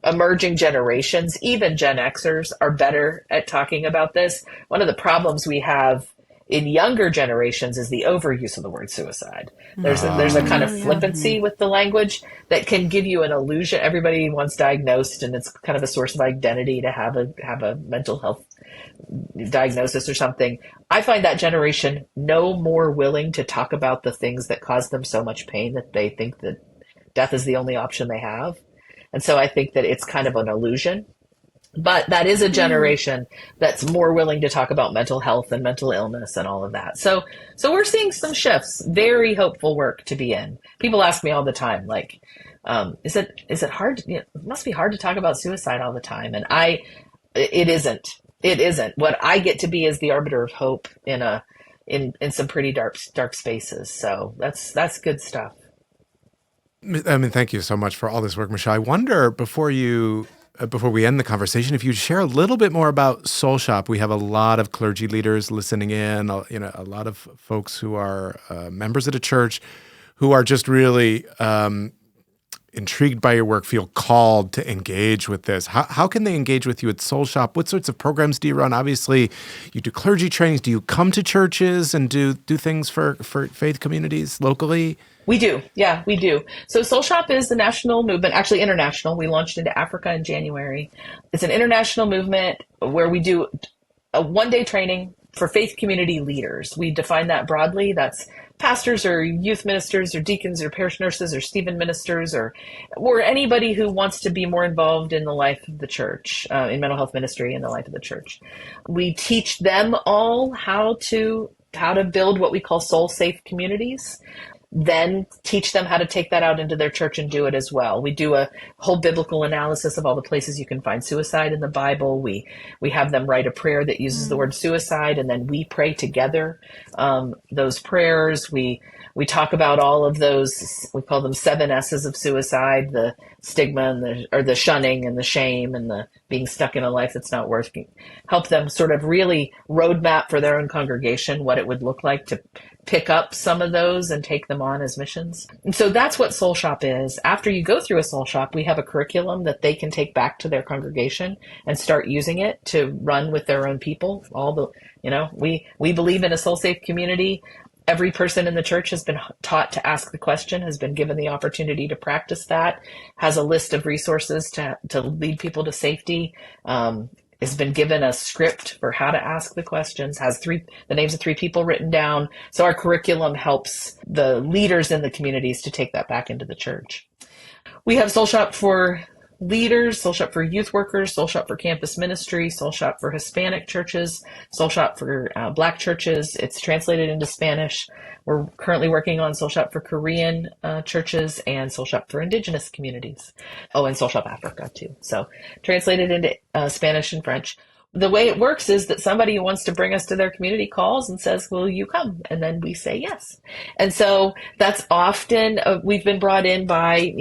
emerging generations, even Gen Xers, are better at talking about this. One of the problems we have in younger generations is the overuse of the word suicide. There's a kind of flippancy with the language that can give you an illusion. Everybody wants diagnosed, and it's kind of a source of identity to have a mental health diagnosis or something. I find that generation no more willing to talk about the things that cause them so much pain that they think that death is the only option they have. And so I think that it's kind of an illusion. But that is a generation that's more willing to talk about mental health and mental illness and all of that. So we're seeing some shifts. Very hopeful work to be in. People ask me all the time, like, is it hard? It must be hard to talk about suicide all the time. And it isn't. It isn't. What I get to be is the arbiter of hope in some pretty dark spaces. So that's good stuff. I mean, thank you so much for all this work, Michelle. I wonder, before we end the conversation, if you'd share a little bit more about Soul Shop. We have a lot of clergy leaders listening in, a lot of folks who are members of the church who are just really intrigued by your work, feel called to engage with this. How can they engage with you at Soul Shop? What sorts of programs do you run? Obviously, you do clergy trainings. Do you come to churches and do things for faith communities locally? We do. Yeah, we do. So Soul Shop is the national movement, actually international. We launched into Africa in January. It's an international movement where we do a one-day training for faith community leaders. We define that broadly. That's pastors or youth ministers or deacons or parish nurses or Stephen ministers or anybody who wants to be more involved in the life of the church, in mental health ministry in the life of the church. We teach them all how to build what we call soul-safe communities. Then teach them how to take that out into their church and do it as well. We do a whole biblical analysis of all the places you can find suicide in the Bible. We have them write a prayer that uses the word suicide, and then we pray together those prayers. We talk about all of those. We call them 7 S's of suicide: the stigma and the shunning and the shame and the being stuck in a life that's not working. Help them sort of really roadmap for their own congregation what it would look like to pick up some of those and take them on as missions. And so that's what Soul Shop is. After you go through a Soul Shop, we have a curriculum that they can take back to their congregation and start using it to run with their own people. We believe in a soul-safe community. Every person in the church has been taught to ask the question, has been given the opportunity to practice that, has a list of resources to lead people to safety, has been given a script for how to ask the questions, has the names of 3 people written down. So our curriculum helps the leaders in the communities to take that back into the church. We have Soul Shop for leaders, Soul Shop for youth workers, Soul Shop for campus ministry, Soul Shop for Hispanic churches, Soul Shop for Black churches. It's translated into Spanish. We're currently working on Soul Shop for Korean churches and Soul Shop for Indigenous communities. Oh, and Soul Shop Africa too. So translated into Spanish and French. The way it works is that somebody who wants to bring us to their community calls and says, will you come? And then we say yes. And so that's often, we've been brought in by,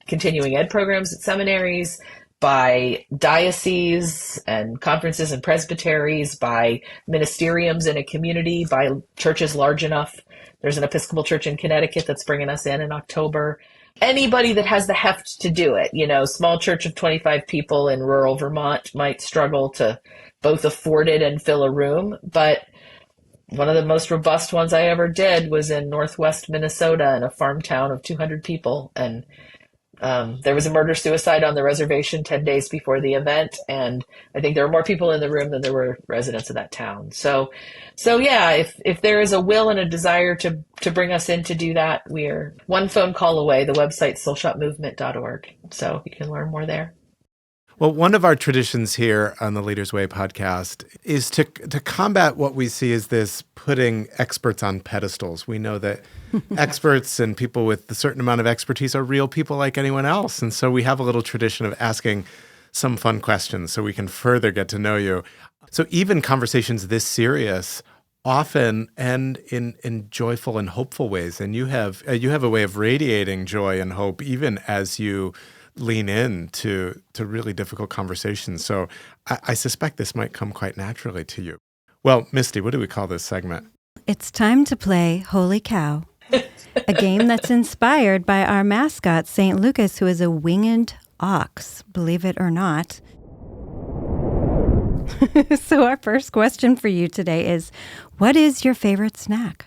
continuing ed programs at seminaries, by dioceses and conferences and presbyteries, by ministeriums in a community, by churches large enough. There's an Episcopal church in Connecticut that's bringing us in October. Anybody that has the heft to do it, small church of 25 people in rural Vermont might struggle to both afford it and fill a room. But one of the most robust ones I ever did was in Northwest Minnesota in a farm town of 200 people. And There was a murder-suicide on the reservation 10 days before the event, and I think there were more people in the room than there were residents of that town. So yeah, if there is a will and a desire to bring us in to do that, we're one phone call away. The website's soulshopmovement.org, so you can learn more there. Well, one of our traditions here on the Leaders Way podcast is to combat what we see as this putting experts on pedestals. We know that experts and people with a certain amount of expertise are real people like anyone else. And so we have a little tradition of asking some fun questions so we can further get to know you. So even conversations this serious often end in joyful and hopeful ways. And you have a way of radiating joy and hope even as you lean in to really difficult conversations. So I suspect this might come quite naturally to you. Well, Misty, what do we call this segment? It's time to play Holy Cow, a game that's inspired by our mascot, St. Lucas, who is a winged ox, believe it or not. So our first question for you today is, what is your favorite snack?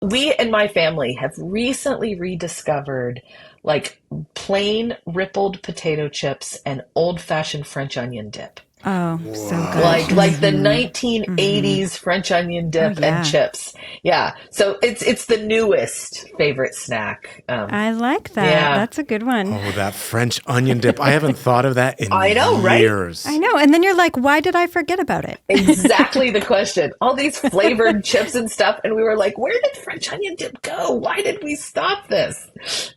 We and my family have recently rediscovered like plain rippled potato chips and old-fashioned French onion dip. Oh, so good. Like the 1980s French onion dip and chips. Yeah. So it's the newest favorite snack. I like that. Yeah. That's a good one. Oh, that French onion dip. I haven't thought of that in years. I know. And then you're like, why did I forget about it? Exactly the question. All these flavored chips and stuff. And we were like, where did French onion dip go? Why did we stop this?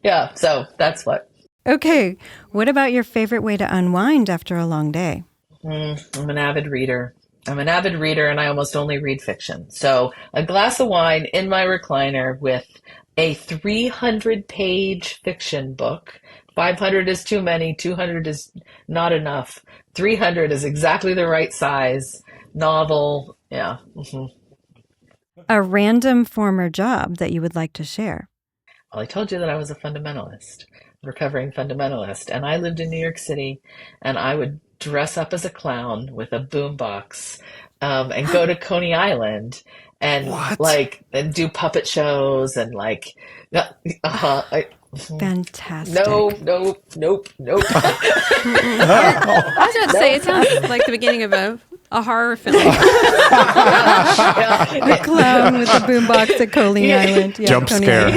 Yeah. So that's what. Okay. What about your favorite way to unwind after a long day? I'm an avid reader. And I almost only read fiction. So a glass of wine in my recliner with a 300-page fiction book. 500 is too many. 200 is not enough. 300 is exactly the right size. Novel. Yeah. Mm-hmm. A random former job that you would like to share? Well, I told you that I was a fundamentalist, recovering fundamentalist. And I lived in New York City, and I would dress up as a clown with a boombox and go to Coney Island and and do puppet shows and fantastic. Nope. I was about to say, it sounds like the beginning of a horror film. A clown with a boombox at Coney Island. Yeah, Jump scare.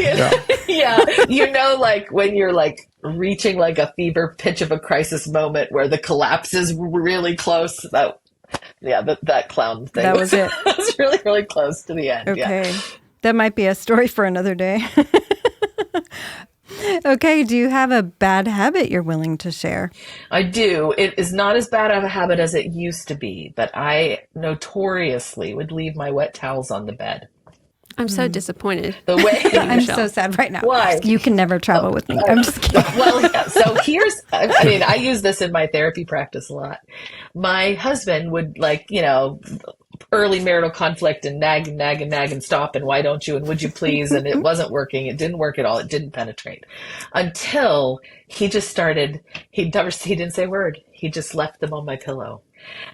Yeah. You know, like when you're like reaching like a fever pitch of a crisis moment where the collapse is really close. That clown thing. That was it. It was really, really close to the end. Okay. Yeah. That might be a story for another day. Okay. Do you have a bad habit you're willing to share? I do. It is not as bad of a habit as it used to be, but I notoriously would leave my wet towels on the bed. I'm so disappointed. The way I'm so sad right now. Why? You can never travel with me. I'm just kidding. Well, yeah, so I use this in my therapy practice a lot. My husband would early marital conflict and nag and stop and why don't you and would you please, and it wasn't working. It didn't work at all. It didn't penetrate until he just started. He didn't say a word. He just left them on my pillow.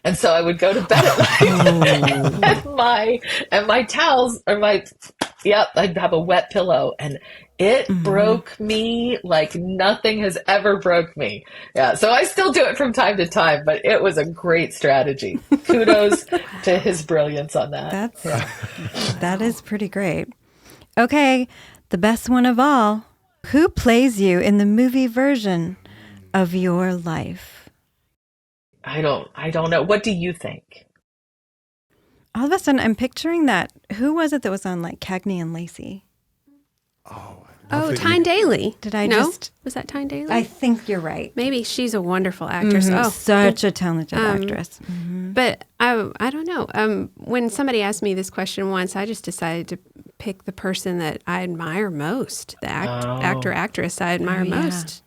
And so I would go to bed at night and my towels are I'd have a wet pillow, and it broke me like nothing has ever broke me. Yeah. So I still do it from time to time, but it was a great strategy. Kudos to his brilliance on that. That is pretty great. Okay. The best one of all. Who plays you in the movie version of your life? I don't know. What do you think? All of a sudden, I'm picturing that. Who was it that was on like Cagney and Lacey? Tyne Daly. Did I Was that Tyne Daly? I think you're right. Maybe she's a wonderful actress. Mm-hmm. Such a talented actress. Mm-hmm. But I don't know. When somebody asked me this question once, I just decided to pick the person that I admire most, the actor, actress I admire most,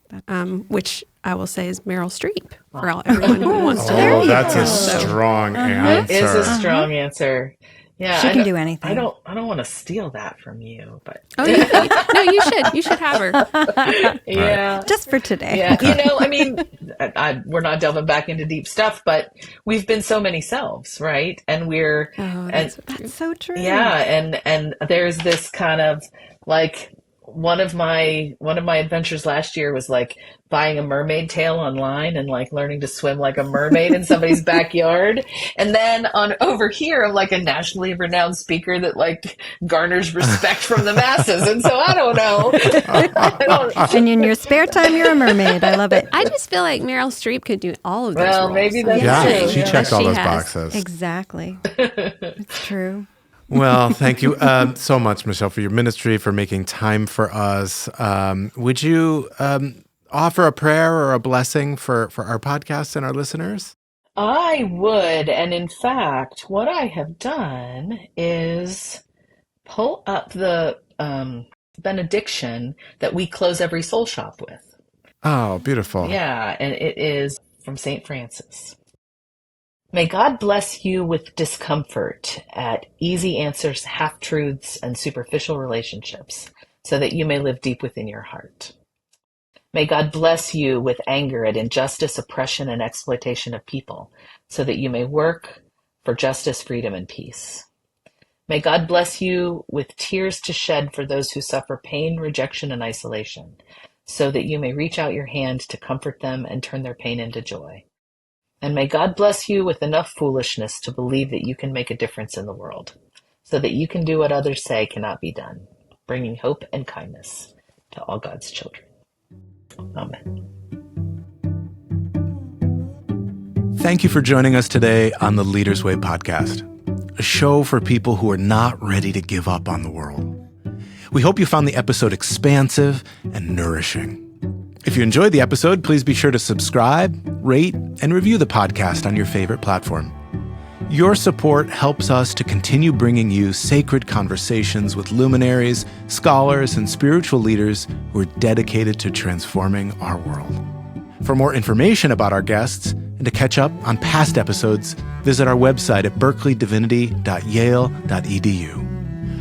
which I will say is Meryl Streep for everyone who wants to know. Oh, that's a strong answer. It is a strong answer. Yeah, she can do anything. I don't want to steal that from you, but no, you should. You should have her. Yeah, just for today. Yeah, we're not delving back into deep stuff, but we've been so many selves, right? And that's so true. Yeah, and there's this kind of like one of my adventures last year was like buying a mermaid tail online and like learning to swim like a mermaid in somebody's backyard. And then on over here, I'm like a nationally renowned speaker that like garners respect from the masses. And so I don't know. And in your spare time, you're a mermaid. I love it. I just feel like Meryl Streep could do all of those Well, roles. maybe that's true. She checked all those boxes. Exactly. It's true. Well, thank you so much, Michelle, for your ministry, for making time for us. Would you offer a prayer or a blessing for our podcast and our listeners? I would. And in fact, what I have done is pull up the benediction that we close every soul shop with. Oh, beautiful. Yeah, and it is from St. Francis. May God bless you with discomfort at easy answers, half-truths, and superficial relationships, so that you may live deep within your heart. May God bless you with anger at injustice, oppression, and exploitation of people, so that you may work for justice, freedom, and peace. May God bless you with tears to shed for those who suffer pain, rejection, and isolation, so that you may reach out your hand to comfort them and turn their pain into joy. And may God bless you with enough foolishness to believe that you can make a difference in the world, so that you can do what others say cannot be done, bringing hope and kindness to all God's children. Amen. Thank you for joining us today on the Leaders Way podcast, a show for people who are not ready to give up on the world. We hope you found the episode expansive and nourishing. If you enjoyed the episode, please be sure to subscribe, rate, and review the podcast on your favorite platform. Your support helps us to continue bringing you sacred conversations with luminaries, scholars, and spiritual leaders who are dedicated to transforming our world. For more information about our guests and to catch up on past episodes, visit our website at berkeleydivinity.yale.edu.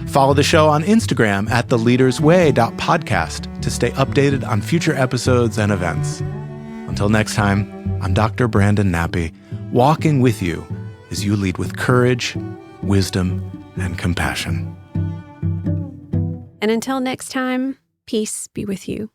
Follow the show on Instagram at theleadersway.podcast to stay updated on future episodes and events. Until next time, I'm Dr. Brandon Nappi, walking with you as you lead with courage, wisdom, and compassion. And until next time, peace be with you.